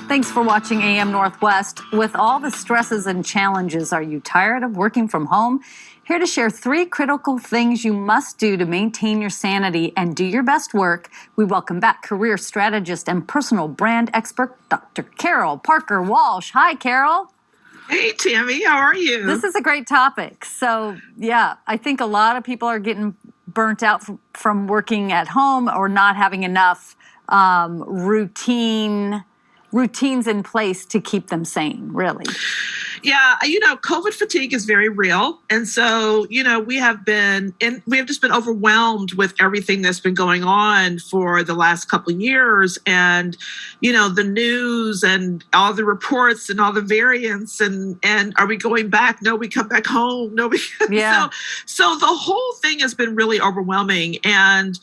Thanks for watching AM Northwest. With all the stresses and challenges, are you tired of working from home? Here to share 3 critical things you must do to maintain your sanity and do your best work, we welcome back career strategist and personal brand expert, Dr. Carol Parker Walsh. Hi, Carol. Hey, Tammy, how are you? This is a great topic. So, yeah, I think a lot of people are getting burnt out from working at home or not having enough routines in place to keep them sane, really. Yeah, COVID fatigue is very real. And so, we have just been overwhelmed with everything that's been going on for the last couple of years. And, the news and all the reports and all the variants and are we going back? No, we come back home. No, yeah. So the whole thing has been really overwhelming. And,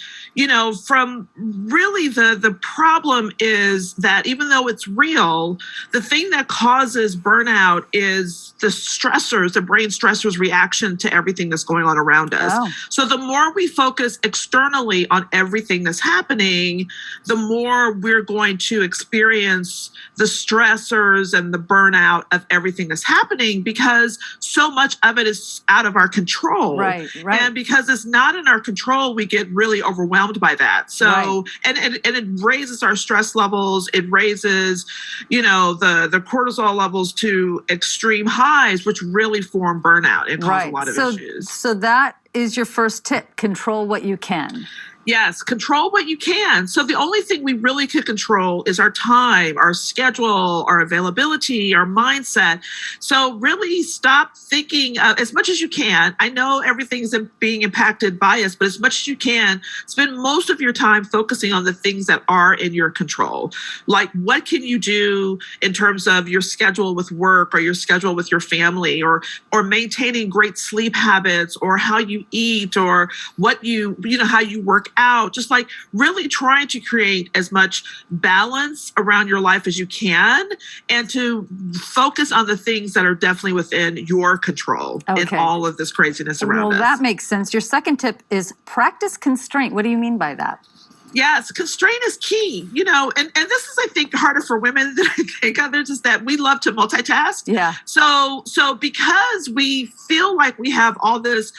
from really the problem is that even though it's real, the thing that causes burnout is the stressors, the brain stressors reaction to everything that's going on around us. Oh. So the more we focus externally on everything that's happening, the more we're going to experience the stressors and the burnout of everything that's happening because so much of it is out of our control. Right. And because it's not in our control, we get really overwhelmed by that. So, right. and it raises our stress levels. It raises, the cortisol levels to extreme highs, which really form burnout and cause a lot of issues. So that is your first tip. Control what you can. Yes, control what you can. So the only thing we really could control is our time, our schedule, our availability, our mindset. So really stop thinking as much as you can. I know everything's being impacted by us, but as much as you can, spend most of your time focusing on the things that are in your control. Like what can you do in terms of your schedule with work or your schedule with your family or maintaining great sleep habits or how you eat or what how you work out, just like really trying to create as much balance around your life as you can and to focus on the things that are definitely within your control in all of this craziness around us. Well, that makes sense. Your second tip is practice constraint. What do you mean by that? Yes, constraint is key, and this is, I think, harder for women than I think others is that we love to multitask. Yeah. So because we feel like we have all this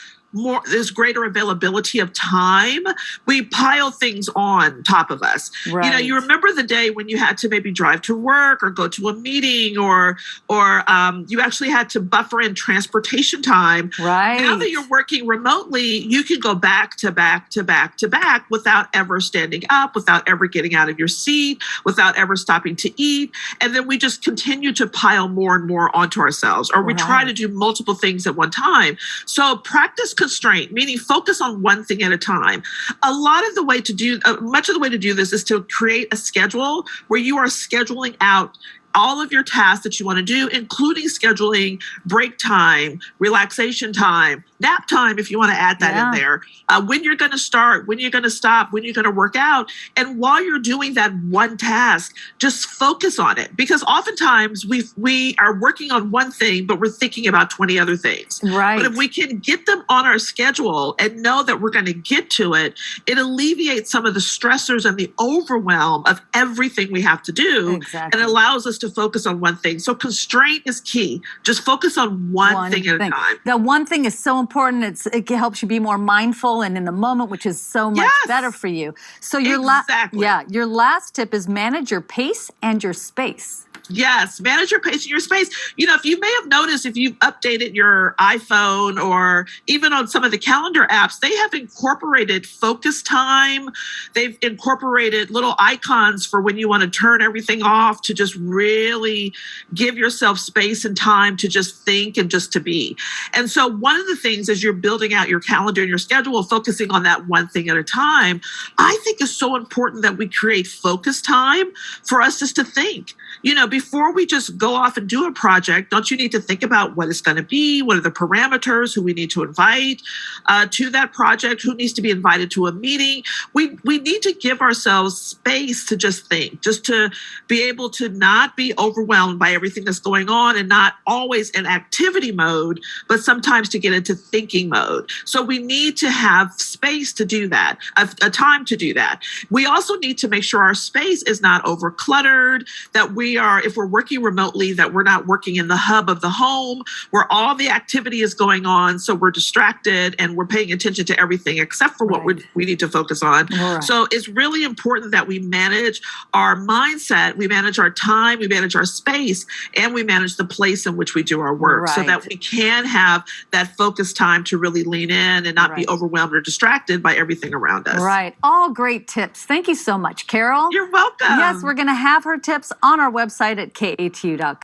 greater availability of time, we pile things on top of us. Right. You remember the day when you had to maybe drive to work or go to a meeting or you actually had to buffer in transportation time. Right. Now that you're working remotely, you can go back to back to back to back without ever standing up, without ever getting out of your seat, without ever stopping to eat. And then we just continue to pile more and more onto ourselves, or we try to do multiple things at one time. So practice constraint, meaning focus on one thing at a time. Much of the way to do this is to create a schedule where you are scheduling out all of your tasks that you want to do, including scheduling break time, relaxation time, nap time, if you want to add that in there, when you're going to start, when you're going to stop, when you're going to work out. And while you're doing that one task, just focus on it. Because oftentimes we are working on one thing, but we're thinking about 20 other things. Right. But if we can get them on our schedule and know that we're going to get to it, it alleviates some of the stressors and the overwhelm of everything we have to do. Exactly. And allows us to focus on one thing. So constraint is key. Just focus on one thing at a time. That one thing is so important. It helps you be more mindful and in the moment, which is so much better for you. So your last tip is manage your pace and your space. Yes, manage your pace in your space. If you may have noticed, if you've updated your iPhone or even on some of the calendar apps, they have incorporated focus time. They've incorporated little icons for when you want to turn everything off to just really give yourself space and time to just think and just to be. And so one of the things as you're building out your calendar and your schedule, focusing on that one thing at a time, I think is so important that we create focus time for us just to think, before we just go off and do a project, don't you need to think about what it's going to be? What are the parameters? Who we need to invite to that project? Who needs to be invited to a meeting? We need to give ourselves space to just think, just to be able to not be overwhelmed by everything that's going on and not always in activity mode, but sometimes to get into thinking mode. So we need to have space to do that, a time to do that. We also need to make sure our space is not overcluttered, that we are, if we're working remotely, that we're not working in the hub of the home where all the activity is going on. So we're distracted and we're paying attention to everything except for what we need to focus on. Right. So it's really important that we manage our mindset, we manage our time, we manage our space, and we manage the place in which we do our work so that we can have that focused time to really lean in and not be overwhelmed or distracted by everything around us. Right. All great tips. Thank you so much, Carol. You're welcome. Yes, we're going to have her tips on our website at katu.com.